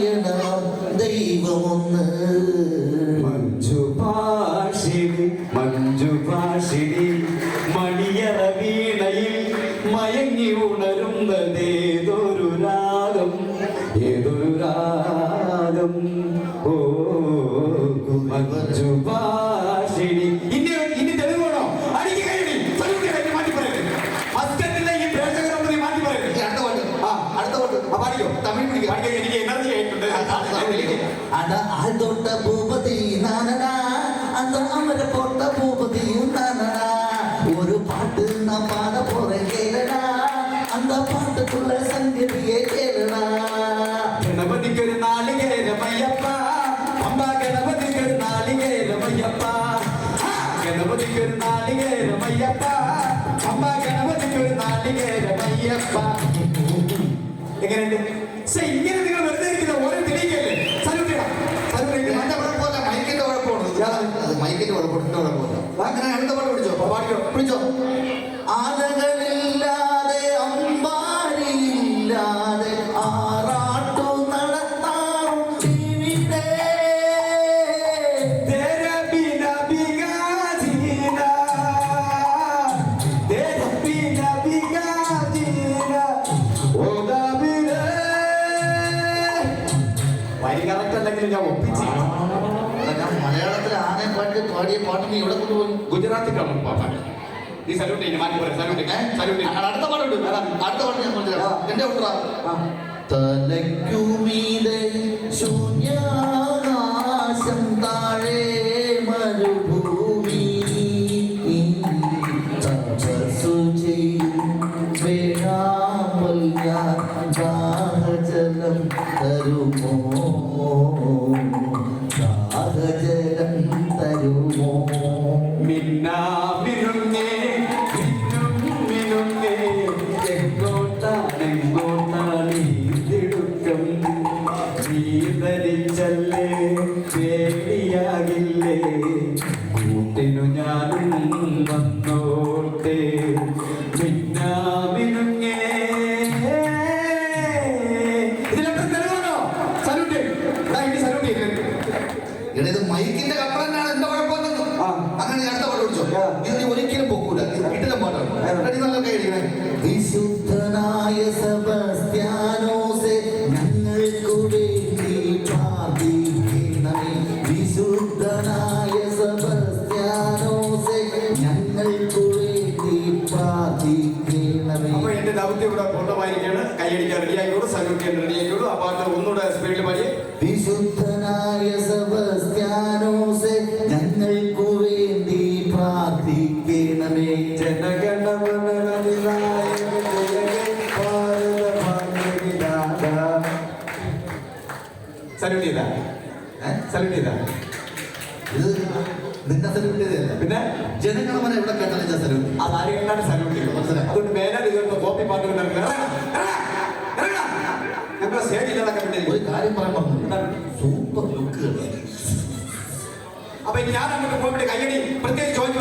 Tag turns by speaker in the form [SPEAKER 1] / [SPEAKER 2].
[SPEAKER 1] നാരായണ ദൈവമൊന്ന്.
[SPEAKER 2] മഞ്ജുഭാഷിണി മഞ്ജുഭാഷിണി മണിയറ വീണയിൽ മയങ്ങി ഉണരുന്നതേതൊരു രാഗം ഏതൊരു രാഗം. ഓ മഞ്ജുഭാഷിണി. ഇനി തെളിവ് വേണോ? അടിക്ക് കഴിഞ്ഞു മാറ്റി പറയരുത്. മസ്കറ്റിലെ ഈ പ്രേക്ഷകരെ മാറ്റി പറയരുത്.
[SPEAKER 1] അടുത്ത പാട്ട്
[SPEAKER 2] പാടിക്കോ. തമിഴ് പിടിക്കുക. എനിക്ക് എനർജി ആയിട്ടുണ്ട്.
[SPEAKER 1] അട ആൾതൊട്ട ഭൂപതി നാനടാ அந்த அமர போட்ட பூபதியும் தானடா. ஒரு பாட்டு நான் பாட போறேன் கேளடா, அந்த பாட்டுக்குள்ள சங்கதியே கேளடா.
[SPEAKER 2] ഗണപതിക്കൊരു നാളികേരമയ്യപ്പ അമ്പ ഗണപതിക്കൊരു നാളികേരമയ്യപ്പ ഗണപതിക്കൊരു നാളികേരമയ്യപ്പ അമ്പ ഗണപതിക്കൊരു നാളികേരമയ്യപ്പ. എങ്ങനെയുണ്ട്? ഇങ്ങനെ നിങ്ങൾ വെറുതെ ഇരിക്കുന്ന ഓരോ തെളിയിക്കല്ലേ.
[SPEAKER 1] മൈക്കിന്റെ കുഴപ്പമാണ്. മൈക്കിന്റെ കുഴപ്പമില്ല. അങ്ങനെ അടുത്ത പാട്ട് പിടിച്ചോ. ആനകളില്ലാതെ അമ്പാരിയില്ലാതെ ആറാട്ടു നടത്താറും ഇവിടെ.
[SPEAKER 2] വരി കറക്റ്റ് അല്ലെങ്കിൽ ഞാൻ ഒപ്പിച്ചു.
[SPEAKER 1] മലയാളത്തിൽ ആനയെ പാട്ട് പാടിയ പാട്ട് നീ ഇവിടെ കൊണ്ടുപോയി.
[SPEAKER 2] ഗുജറാത്തി പാട്ട്. നീ സല്യൂട്ട് ചെയ്യുന്നു. മാറ്റി പറയാം. സല്യൂട്ട്
[SPEAKER 1] അടുത്ത പാട്ടുണ്ട്. അടുത്ത പാട്ട് ഞാൻ പറഞ്ഞുതരാം. എന്റെ ഉത്തര തലയ്ക്കുമീതെ ശൂന്യാകാശം താഴെ മരുഭൂമി തപസ്സു ചെയ്യും വേഴാമ്പൽ ഞാൻ ദാഹജലം തരുമോ ദാഹജലം തരുമോ.
[SPEAKER 2] മിന്നാമിനുങ്ങേ മിന്നുമിനുങ്ങേ എങ്ങോട്ടാണെങ്ങോട്ടാണ് തിടുക്കം. നീ ധരിച്ചല്ലേ പേടിയാകില്ലേ കൂട്ടിനു ഞാനും വന്നോട്ടെ. മിന്നാമിനുങ്ങേ. ഇതിലെത്ര തെളിവാണോ? സല്യൂട്ട് സല്യൂട്ട് ചെയ്യുന്നത്.
[SPEAKER 1] ഇത് മൈക്കിന്റെ കപ്പലനാണ്. എന്റെ കുഴപ്പമൊന്നും അങ്ങനെ അടുത്ത പാട്ട് പിടിച്ചോ. ഇത് നീ ഒരിക്കലും പൊക്കൂല. വീട്ടിലെ പാട്ടാണ്. നല്ല കൈ. വിശുദ്ധനായ സെബസ്ത്യാനോസേ ഞങ്ങൾക്ക് വേണ്ടി പ്രാർത്ഥിക്കണമേ. വിശുദ്ധനായ സെബസ്ത്യാനോസേ ഞങ്ങൾക്ക് വേണ്ടി പ്രാർത്ഥിക്കണമേ.
[SPEAKER 2] അപ്പൊ എന്റെ ദൗത്യം ഇവിടെ പൂർണ്ണമായിരിക്കുകയാണ്. കൈയടിക്കാൻ റെഡി ആയിക്കോളൂ. സല്യൂട്ട് ചെയ്യാൻ റെഡി ആയിക്കോളൂ. ആ പാട്ട് ഒന്നുകൂടെ സ്പീഡിൽ പാടിയേ.
[SPEAKER 1] വിശുദ്ധനായ സെബസ്ത്യാനോസേ ഞങ്ങൾക്ക് വേണ്ടി പ്രാർത്ഥിക്കണമേ.
[SPEAKER 2] സല്യൂട്ട് ചെയ്താ സല്യൂട്ട് ചെയ്താ
[SPEAKER 1] ഇത് നിന്നെ സല്യൂട്ട് ചെയ്തല്ല.
[SPEAKER 2] പിന്നെ
[SPEAKER 1] ജനഗണമന എവിടെ കേട്ടാലും ഞാൻ സല്യൂട്ട്.
[SPEAKER 2] ആ നാലുകെട്ടാണ് സല്യൂട്ട് ചെയ്യും. മനസ്സിലായി. അതുകൊണ്ട് മേലാൽ ഇതുകൊണ്ട് കോപ്പി പാട്ട് ഞങ്ങളെ സ്റ്റേജിൽ നടക്കാൻ വേണ്ടി
[SPEAKER 1] ഒരു കാര്യം പറയാൻ പറഞ്ഞു. Super look.
[SPEAKER 2] അപ്പൊ ഇനി ഞാൻ അങ്ങോട്ട് പോയിട്ട് കയ്യടി പ്രത്യേകിച്ച് ചോദിച്ചു